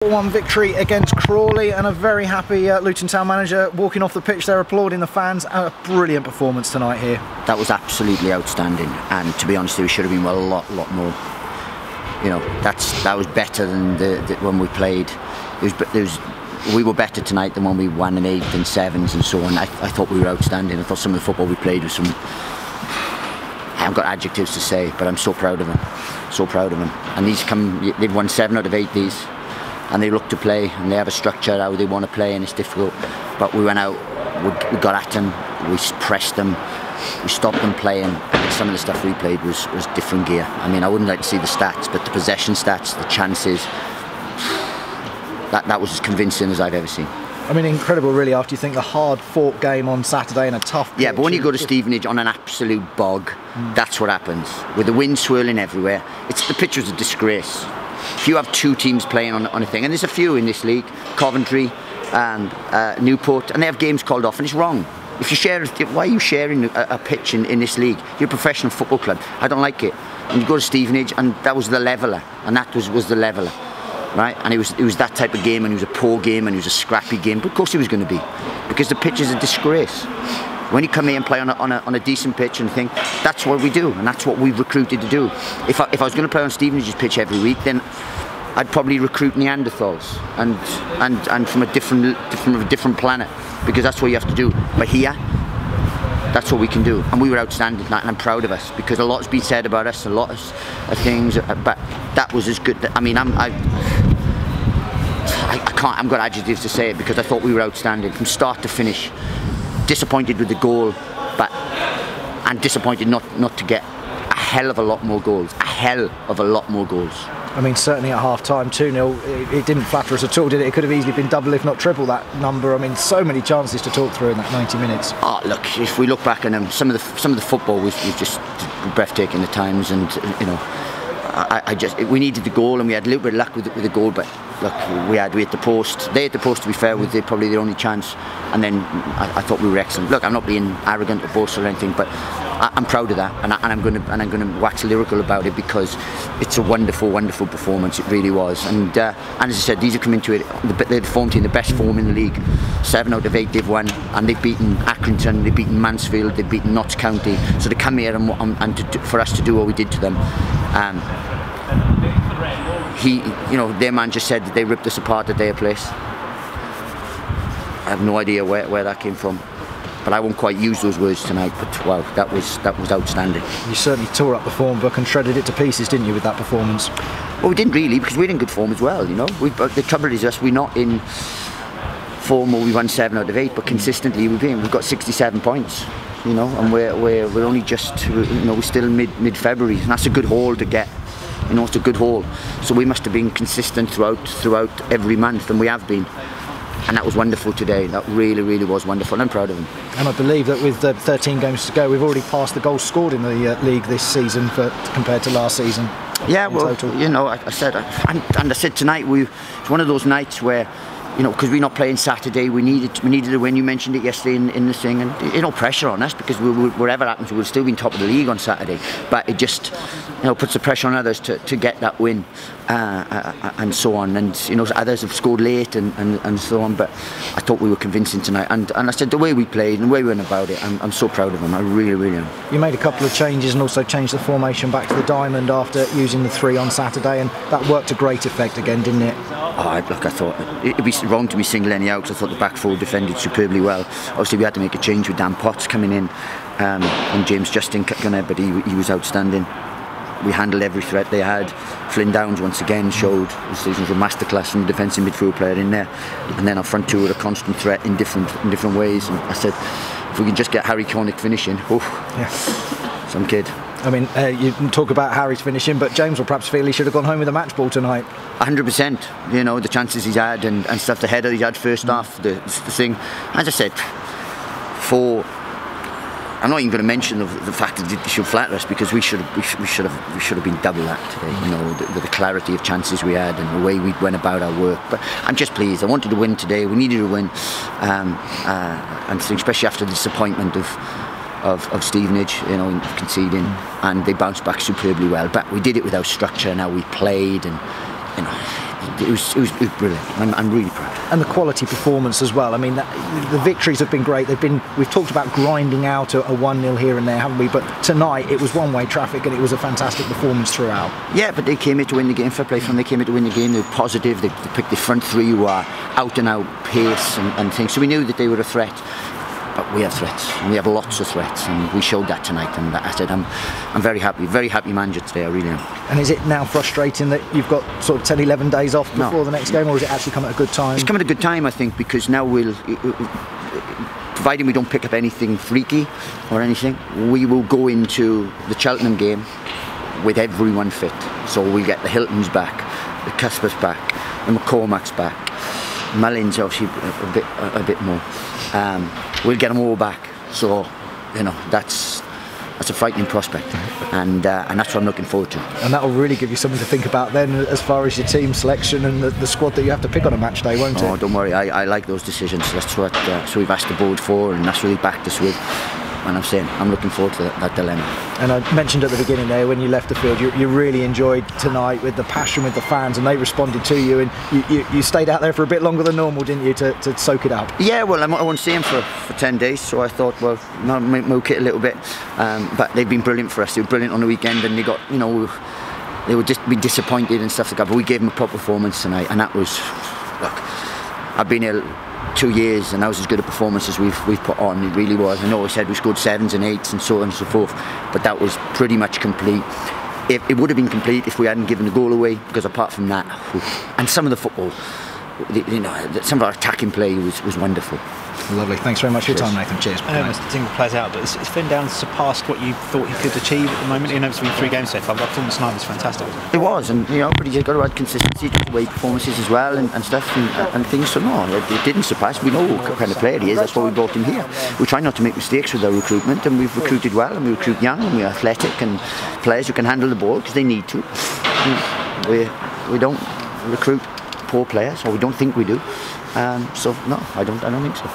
4-1 victory against Crawley, and a very happy Luton Town manager walking off the pitch there applauding the fans. A brilliant performance tonight here. That was absolutely outstanding, and to be honest, we should have been well, a lot more. You know, that was better than when we played. We were better tonight than when we won in 8th and 7s and so on. I thought we were outstanding. I thought some of the football we played was some. I haven't got adjectives to say, but I'm so proud of them. So proud of them. And they've won 7 out of 8 these. And they look to play, and they have a structure how they want to play, and it's difficult. But we went out, we got at them, we pressed them, we stopped them playing. And some of the stuff we played was different gear. I mean, I wouldn't like to see the stats, but the possession stats, the chances, that was as convincing as I've ever seen. I mean, incredible really, after you think the hard-fought game on Saturday and a tough pitch. Yeah, but when you go to Stevenage on an absolute bog, that's what happens. With the wind swirling everywhere, the pitch was a disgrace. If you have 2 teams playing on a thing, and there's a few in this league, Coventry and Newport, and they have games called off, and it's wrong. If you share, why are you sharing a pitch in this league? You're a professional football club. I don't like it. And you go to Stevenage, and that was the leveller, and that was the leveller, right? And it was that type of game, and it was a poor game, and it was a scrappy game. But of course it was going to be, because the pitch is a disgrace. When you come here and play on a decent pitch and think, that's what we do, and that's what we've recruited to do. If I was going to play on Stevenage's pitch every week, then I'd probably recruit Neanderthals and from a different planet, because that's what you have to do. But here, that's what we can do, and we were outstanding tonight, and I'm proud of us, because a lot's been said about us, a lot of things, but that was as good. I mean, I haven't got adjectives to say it, because I thought we were outstanding from start to finish. Disappointed with the goal, and disappointed not to get a hell of a lot more goals. A hell of a lot more goals. I mean, certainly at half-time, 2-0, it didn't flatter us at all, did it? It could have easily been double, if not triple that number. I mean, so many chances to talk through in that 90 minutes. Oh, look, if we look back on them, some of the football was just breathtaking at times, and you know, we needed the goal, and we had a little bit of luck with the goal, but look, we had the post. They had the post, to be fair, was probably their only chance, and then I thought we were excellent. Look, I'm not being arrogant or boastful or anything, but I'm proud of that, and I'm going to wax lyrical about it, because it's a wonderful, wonderful performance. It really was, and as I said, these have come into it. They're the form team, the best form in the league. 7 out of 8 they've won, and they've beaten Accrington, they've beaten Mansfield, they've beaten Notts County. So to come here and for us to do what we did to them. You know, their man just said that they ripped us apart at their place. I have no idea where that came from, but I won't quite use those words tonight. But wow, that was outstanding. You certainly tore up the form book and shredded it to pieces, didn't you, with that performance? Well, we didn't really, because we're in good form as well. You know, the trouble is us. We're not in form where we won 7 out of 8, but consistently we've got 67 points. You know, and we're only just, you know, we're still mid-February, and that's a good haul to get. You know, it's a good haul. So we must have been consistent throughout every month, and we have been. And that was wonderful today. That really, really was wonderful, and I'm proud of them. And I believe that with 13 games to go, we've already passed the goals scored in the league this season compared to last season. Yeah, well, total. You know, I said tonight it's one of those nights where, you know, because we're not playing Saturday, we needed a win. You mentioned it yesterday in the thing, and you know, pressure on us, because whatever happens, we'll still be in top of the league on Saturday. But it just, you know, puts the pressure on others to get that win, and so on. And you know, others have scored late and so on. But I thought we were convincing tonight, and I said the way we played and the way we went about it, I'm so proud of them. I really, really am. You made a couple of changes and also changed the formation back to the diamond after using the 3 on Saturday, and that worked to great effect again, didn't it? Oh, look, I thought it'd be wrong to be single any out, because I thought the back 4 defended superbly well. Obviously we had to make a change with Dan Potts coming in, and James Justin but he was outstanding. We handled every threat they had. Flynn Downs once again showed this season's a masterclass from the defensive midfield player in there, and then our front 2 were a constant threat in different ways. And I said, if we can just get Harry Connick finishing, some kid. I mean, you talk about Harry's finishing, but James will perhaps feel he should have gone home with a match ball tonight. 100%. You know, the chances he's had and stuff, the header he had first half, the thing. As I said, I'm not even going to mention the fact that it should flatter us, because we should have been double that today. You know, the clarity of chances we had and the way we went about our work. But I'm just pleased. I wanted to win today. We needed to win, and especially after the disappointment of Stevenage, you know, conceding, and they bounced back superbly well. But we did it without structure. Now we played, and you know, it was brilliant. I'm really proud. And the quality performance as well. I mean, the victories have been great. We've talked about grinding out a 1-0 here and there, haven't we? But tonight it was one-way traffic, and it was a fantastic performance throughout. Yeah, but they came here to win the game. Fair play from them. They came here to win the game. They were positive. They picked the front three who are out and out pace and things. So we knew that they were a threat. But we have threats, and we have lots of threats, and we showed that tonight. And I said, I'm very happy manager today. I really am. And is it now frustrating that you've got sort of 10, 11 days off before the next game, or has it actually come at a good time? It's come at a good time, I think, because now providing we don't pick up anything freaky or anything, we will go into the Cheltenham game with everyone fit. So we'll get the Hiltons back, the Cuspers back, the McCormack's back, Mullins obviously a bit more. We'll get them all back. So, that's a frightening prospect, and that's what I'm looking forward to. And that will really give you something to think about then, as far as your team selection and the squad that you have to pick on a match day, won't it? Oh, don't worry. I like those decisions. That's what we've asked the board for, and that's what we backed us with. And I'm saying I'm looking forward to that dilemma. And I mentioned at the beginning there, when you left the field, you really enjoyed tonight with the passion with the fans, and they responded to you, and you stayed out there for a bit longer than normal, didn't you, to soak it up? Yeah, well, I won't see them for 10 days, so I thought, well, milk it a little bit. But they've been brilliant for us. They were brilliant on the weekend, and they got, they would just be disappointed and stuff like that. But we gave them a proper performance tonight, and that was, look, I've been here 2 years, and that was as good a performance as we've put on. It really was. I know we said we scored 7s and 8s and so on and so forth, but that was pretty much complete. It would have been complete if we hadn't given the goal away, because apart from that, and some of the football, some of our attacking play was wonderful. Lovely. Thanks very much for your time, Nathan. Cheers. I know the team plays out, but is Finn surpassed what you thought he could achieve at the moment? It's been 3 games so far, but performance tonight was fantastic. It was, and but he's got to add consistency to the way performances as well, and stuff and things. So no, it didn't surpass. We know what kind of player he is. That's why we brought him here. We try not to make mistakes with our recruitment, and we've recruited well, and we recruit young, and we're athletic, and players who can handle the ball because they need to. We don't recruit poor players, or we don't think we do. So no, I don't think so.